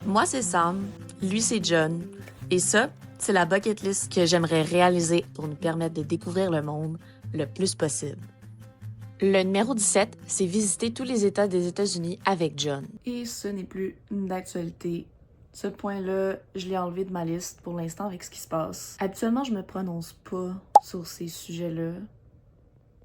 Moi, c'est Sam. Lui, c'est John. Et ça, c'est la bucket list que j'aimerais réaliser pour nous permettre de découvrir le monde le plus possible. Le numéro 17, c'est visiter tous les États des États-Unis avec John. Et ce n'est plus d'actualité. Ce point-là, je l'ai enlevé de ma liste pour l'instant avec ce qui se passe. Habituellement, je me prononce pas sur ces sujets-là.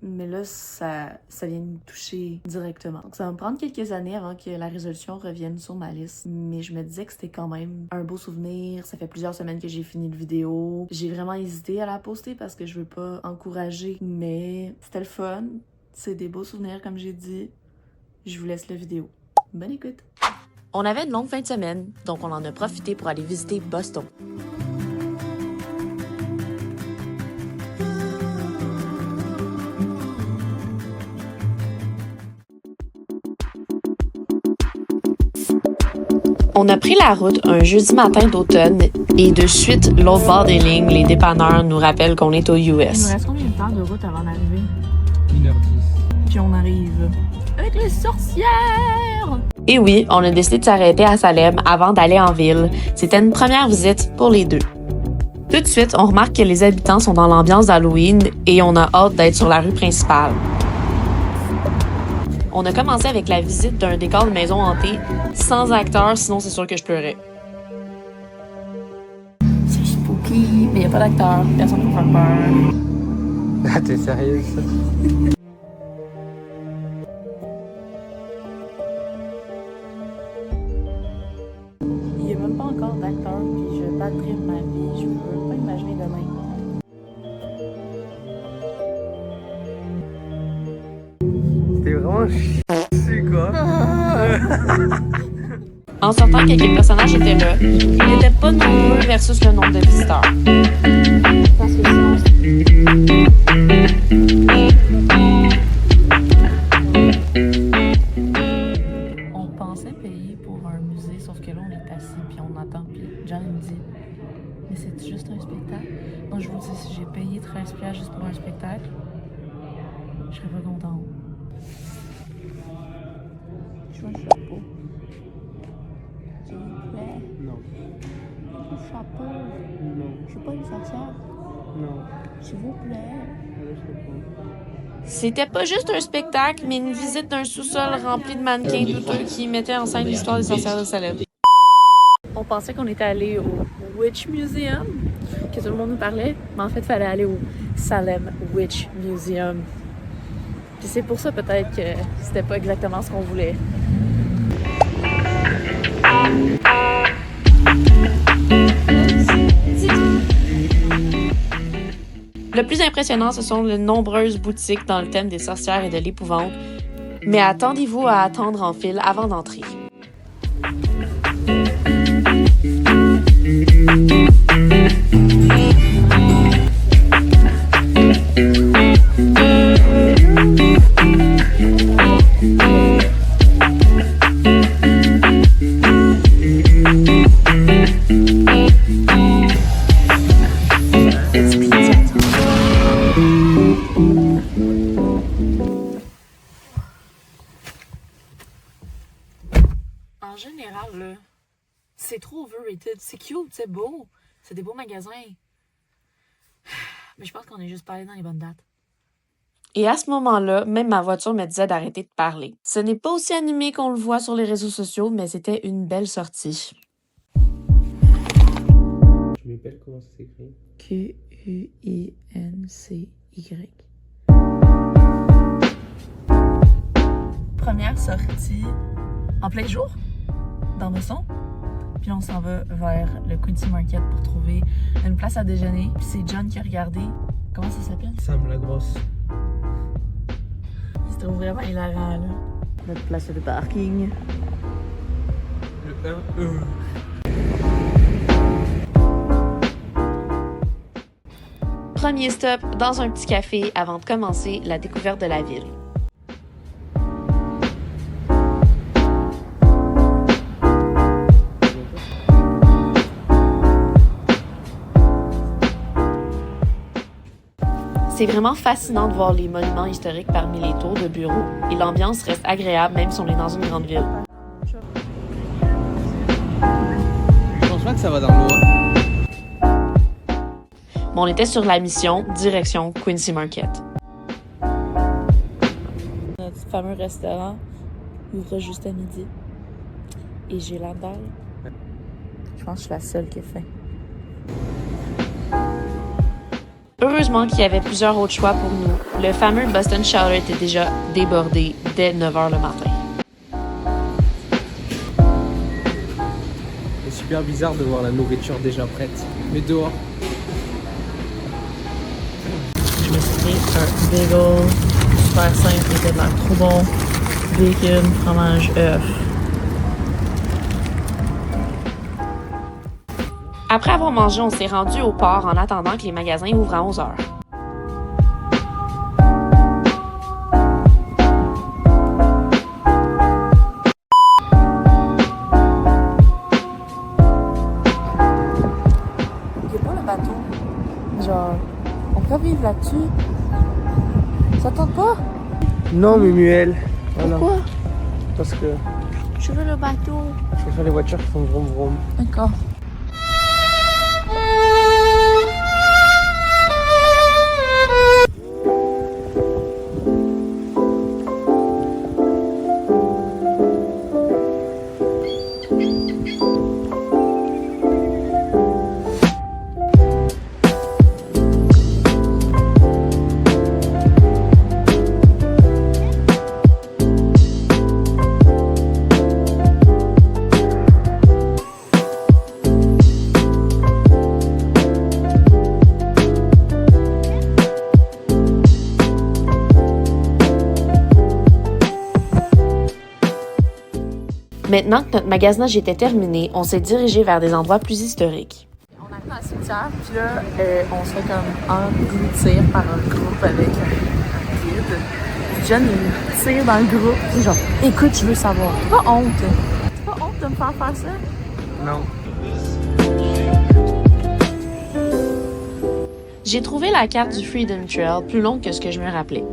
Mais là, ça vient me toucher directement. Donc, ça va me prendre quelques années avant que la résolution revienne sur ma liste. Mais je me disais que c'était quand même un beau souvenir. Ça fait plusieurs semaines que j'ai fini le vidéo. J'ai vraiment hésité à la poster parce que je veux pas encourager. Mais c'était le fun. C'est des beaux souvenirs, comme j'ai dit. Je vous laisse la vidéo. Bonne écoute! On avait une longue fin de semaine, donc on en a profité pour aller visiter Boston. On a pris la route un jeudi matin d'automne et de suite, l'autre bord des lignes, les dépanneurs nous rappellent qu'on est aux US. Il nous reste combien de temps de route avant d'arriver? 1h10. Puis on arrive avec les sorcières! Et oui, on a décidé de s'arrêter à Salem avant d'aller en ville. C'était une première visite pour les deux. Tout de suite, on remarque que les habitants sont dans l'ambiance d'Halloween et on a hâte d'être sur la rue principale. On a commencé avec la visite d'un décor de maison hantée, sans acteurs, sinon c'est sûr que je pleurais. C'est spooky, mais il n'y a pas d'acteur, personne ne peut faire peur. Ah, t'es sérieuse? Il n'y a même pas encore d'acteur, puis je battrai ma vie, je peux pas imaginer demain. T'es vraiment chiant, quoi. En sortant que quelques personnages étaient là, ils n'étaient pas nombreux versus le nombre de visiteurs. Parce que sinon, on pensait payer pour un musée, sauf que là on est assis puis on attend. Puis John il me dit, mais c'est juste un spectacle. Moi je vous dis, si j'ai payé 13$ juste pour un spectacle, je serais pas contente. Je veux un chapeau. S'il vous plaît. Non. Un chapeau. Non. Je suis pas une sorcière. Non. S'il vous plaît. Allez, je réponds. C'était pas juste un spectacle, mais une visite d'un sous-sol rempli de mannequins douteux qui mettaient en scène l'histoire des sorcières de Salem. On pensait qu'on était allé au Witch Museum, que tout le monde nous parlait, mais en fait, il fallait aller au Salem Witch Museum. Puis c'est pour ça peut-être que c'était pas exactement ce qu'on voulait. Le plus impressionnant, ce sont les nombreuses boutiques dans le thème des sorcières et de l'épouvante. Mais attendez-vous à attendre en file avant d'entrer. En général, là, c'est trop overrated. C'est cute, c'est beau. C'est des beaux magasins. Mais je pense qu'on est juste pas allé dans les bonnes dates. Et à ce moment-là, même ma voiture me disait d'arrêter de parler. Ce n'est pas aussi animé qu'on le voit sur les réseaux sociaux, mais c'était une belle sortie. Je m'appelle, comment ça s'écrit? Quincy. Première sortie en plein jour dans Boston. Puis on s'en va vers le Quincy Market pour trouver une place à déjeuner. Puis c'est John qui a regardé. Comment ça s'appelle? Sam la grosse. Il se trouve vraiment hilarant là. Notre place de parking. Le 1E. Premier stop dans un petit café avant de commencer la découverte de la ville. C'est vraiment fascinant de voir les monuments historiques parmi les tours de bureaux et l'ambiance reste agréable même si on est dans une grande ville. que ça va dans l'eau. Mais on était sur la mission direction Quincy Market. Notre fameux restaurant ouvre juste à midi. Et j'ai la dalle. Je pense que je suis la seule qui a faim. Heureusement qu'il y avait plusieurs autres choix pour nous. Le fameux Boston Chowder était déjà débordé dès 9h le matin. C'est super bizarre de voir la nourriture déjà prête. Mais dehors. Je me suis pris un bagel super simple, il était de l'air trop bon. Bacon, fromage, œuf. Après avoir mangé, on s'est rendu au port en attendant que les magasins ouvrent à 11h. Il pas le bateau. Genre, on peut vivre là-dessus. Ça tente pas? Non, Mumuel. Voilà. Pourquoi? Parce que Je veux le bateau. je préfère les voitures qui font vroom vroom. D'accord. Maintenant que notre magasinage était terminé, on s'est dirigé vers des endroits plus historiques. On arrive dans le cimetière, puis là, on se fait comme engloutir par un groupe avec un guide. Puis John, il tire dans le groupe, puis genre, écoute, je veux savoir. T'as pas honte? T'as pas honte de me faire ça? Non. J'ai trouvé la carte du Freedom Trail plus longue que ce que je me rappelais.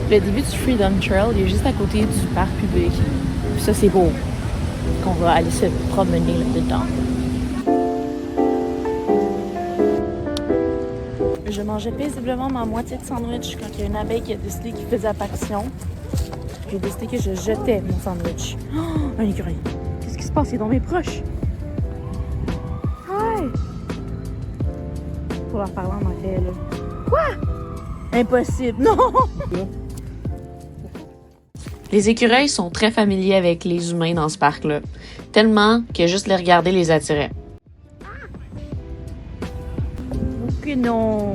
Le début du Freedom Trail, il est juste à côté du parc public. Puis ça, c'est beau. Qu'on va aller se promener là-dedans. Je mangeais paisiblement ma moitié de sandwich quand il y a une abeille qui a décidé qu'il faisait apparition. J'ai décidé que je jetais mon sandwich. Oh, un écureuil. Qu'est-ce qui se passe? Il est dans mes proches. Hi! Pour leur parler en anglais, là. Quoi? Impossible, non! Les écureuils sont très familiers avec les humains dans ce parc-là, tellement que juste les regarder les attirait. Ok, non.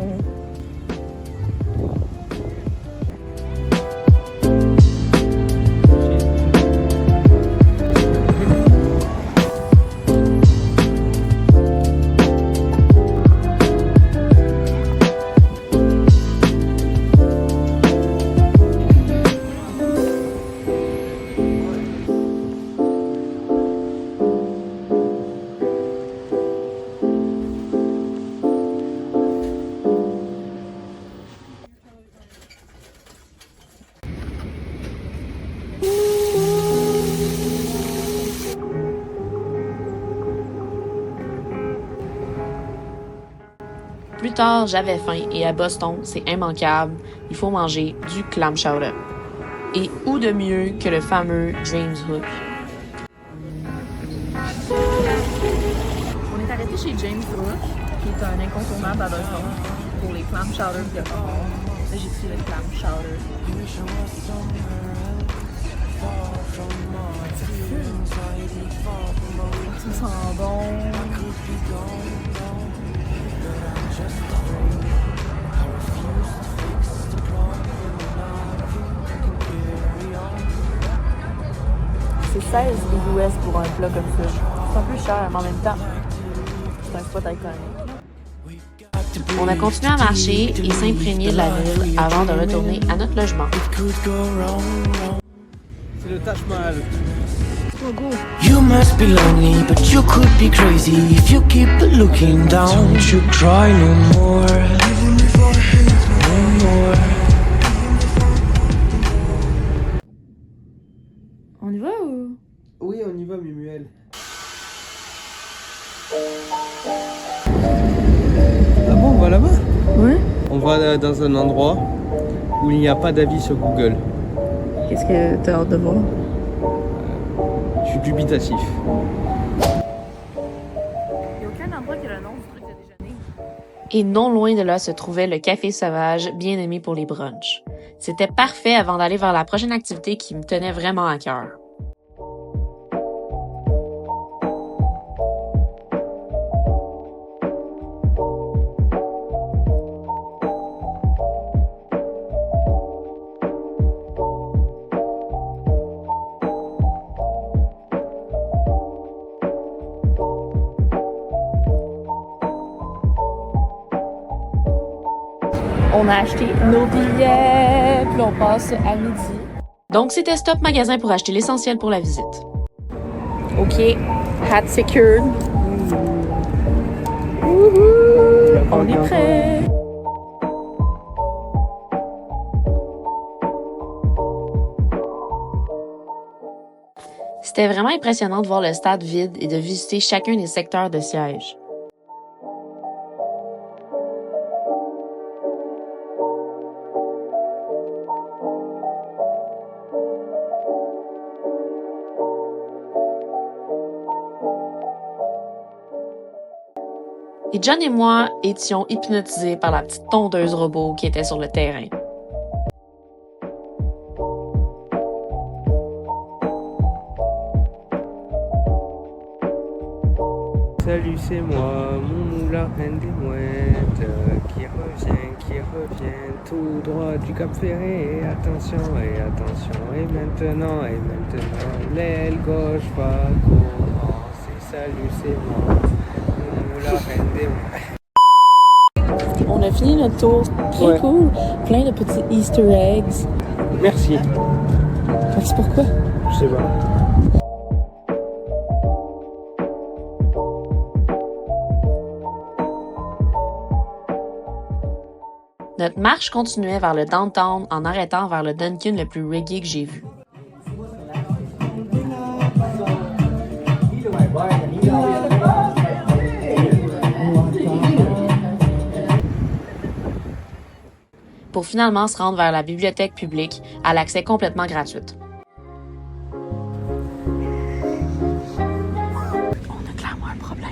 Plus tard, j'avais faim et à Boston, c'est immanquable, il faut manger du clam chowder. Et où de mieux que le fameux James Hook? On est arrêté chez James Hook, qui est un incontournable à Boston pour les clam chowder de porc. Là, j'ai pris le clam chowder. Ça sent bon. C'est 16 US pour un plat comme ça. C'est un peu cher, mais en même temps, c'est un spot iconique. On a continué à marcher et s'imprégner de la ville avant de retourner à notre logement. C'est le Taj Mahal. You must be lonely, but you could be crazy if you keep looking down. Don't you cry no more, no more. On y va ou? Oui, on y va, Mumuel. Ah bon, on va là-bas? Ouais? On va dans un endroit où il n'y a pas d'avis sur Google. Qu'est-ce que t'as hâte de voir? Je suis dubitatif. Il n'y a aucun endroit qui a le nom du truc de déjeuner. Et non loin de là se trouvait le Café Sauvage, bien aimé pour les brunchs. C'était parfait avant d'aller vers la prochaine activité qui me tenait vraiment à cœur. On a acheté nos billets, puis on passe à midi. Donc c'était stop magasin pour acheter l'essentiel pour la visite. OK, hat secured. Wouhou! On est prêt! C'était vraiment impressionnant de voir le stade vide et de visiter chacun des secteurs de siège. Et John et moi étions hypnotisés par la petite tondeuse robot qui était sur le terrain. Salut, c'est moi, mon moulin reine des mouettes, qui revient tout droit du Cap Ferré. Et attention, et maintenant, l'aile gauche va commencer. Salut, c'est moi, mon moulin reine des mouettes. On a fini notre tour. Très Ouais. cool. Plein de petits Easter eggs. Merci. C'est pourquoi? Je sais pas. Notre marche continuait vers le downtown en arrêtant vers le Dunkin' le plus reggae que j'ai vu. Pour finalement se rendre vers la bibliothèque publique à l'accès complètement gratuite. On a clairement un problème.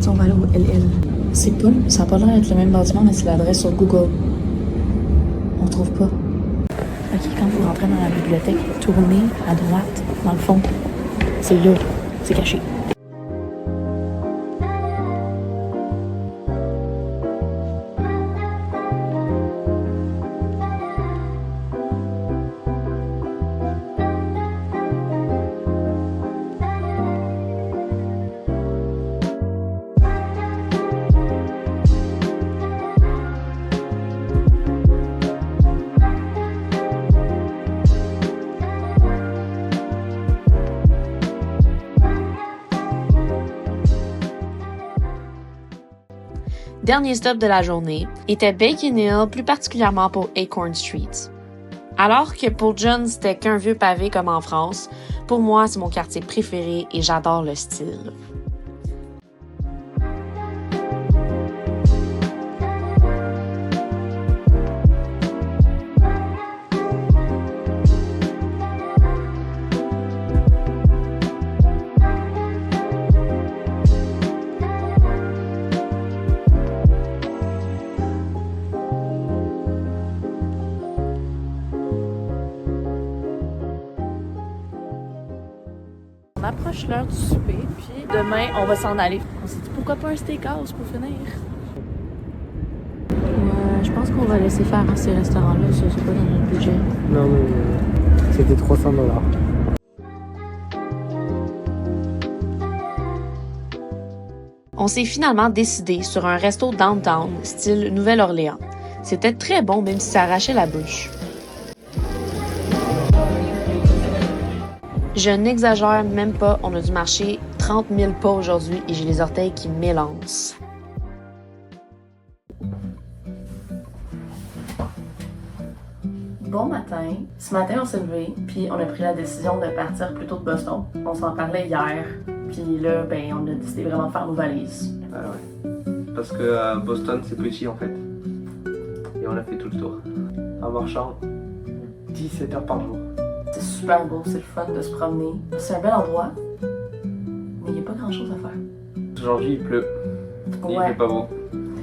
On va aller au LL. C'est pas, ça a pas l'air d'être le même bâtiment, mais c'est l'adresse sur Google. On trouve pas. Ok, quand vous rentrez dans la bibliothèque, tournez à droite, dans le fond. C'est là, c'est caché. Dernier stop de la journée était Bacon Hill, plus particulièrement pour Acorn Street. Alors que pour John, c'était qu'un vieux pavé comme en France, pour moi, c'est mon quartier préféré et j'adore le style. On approche l'heure du souper, puis demain, on va s'en aller. On s'est dit pourquoi pas un steakhouse pour finir? Ouais, je pense qu'on va laisser faire ces restaurants-là, ça c'est pas dans notre budget. Non, mais c'était 300 $. On s'est finalement décidé sur un resto downtown, style Nouvelle-Orléans. C'était très bon, même si ça arrachait la bouche. Je n'exagère même pas, on a dû marcher 30 000 pas aujourd'hui et j'ai les orteils qui m'élancent. Bon matin. Ce matin, on s'est levé, puis on a pris la décision de partir plus tôt de Boston. On s'en parlait hier, puis là, ben, on a décidé vraiment de faire nos valises. Ah ouais. Parce que Boston, c'est petit en fait. Et on a fait tout le tour. En marchant 17 heures par jour. C'est super beau, c'est le fun de se promener. C'est un bel endroit, mais il n'y a pas grand-chose à faire. Aujourd'hui, il pleut. Il Ouais. fait pas beau.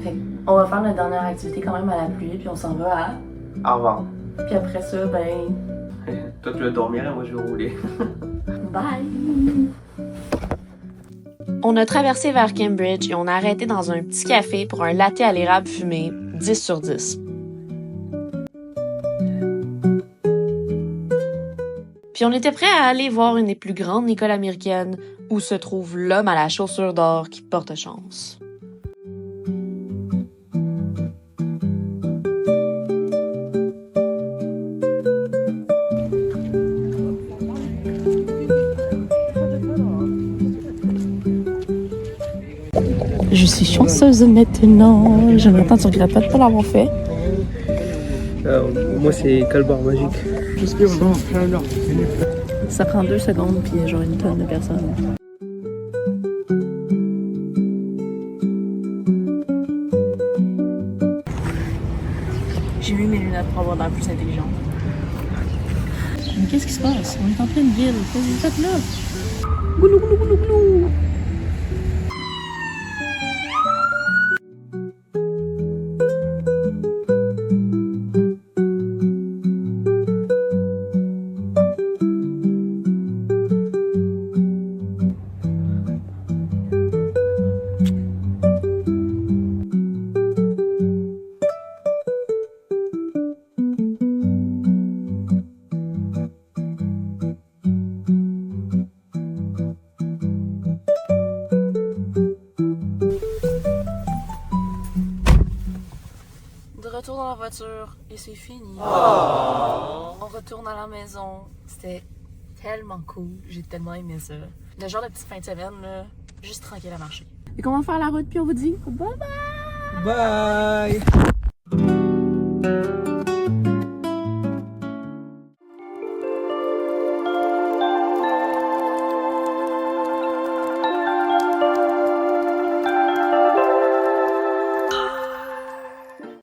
Fait on va faire notre dernière activité quand même à la pluie, puis on s'en va à... Harvard. Puis après ça, ben... Toi, tu vas dormir et moi, je vais rouler. Bye! On a traversé vers Cambridge et on a arrêté dans un petit café pour un latte à l'érable fumé, 10 sur 10. Puis on était prêt à aller voir une des plus grandes écoles américaines où se trouve l'homme à la chaussure d'or qui porte chance. Je suis chanceuse maintenant. Je m'attends, tu regrettes pas de pas l'avoir fait. Moi, c'est Calbar Magique. Ça prend 2 secondes, puis il y a genre une tonne de personnes. J'ai mis mes lunettes pour avoir l'air plus intelligente. Mais qu'est-ce qui se passe? On est en pleine ville. Qu'est-ce que vous faites là? Goulou, goulou, goulou, goulou! Retour dans la voiture et c'est fini. On retourne à la maison. C'était tellement cool. J'ai tellement aimé ça. Le genre de petite fin de semaine, là, juste tranquille à marcher. Et qu'on va faire la route puis on vous dit bye bye! Bye!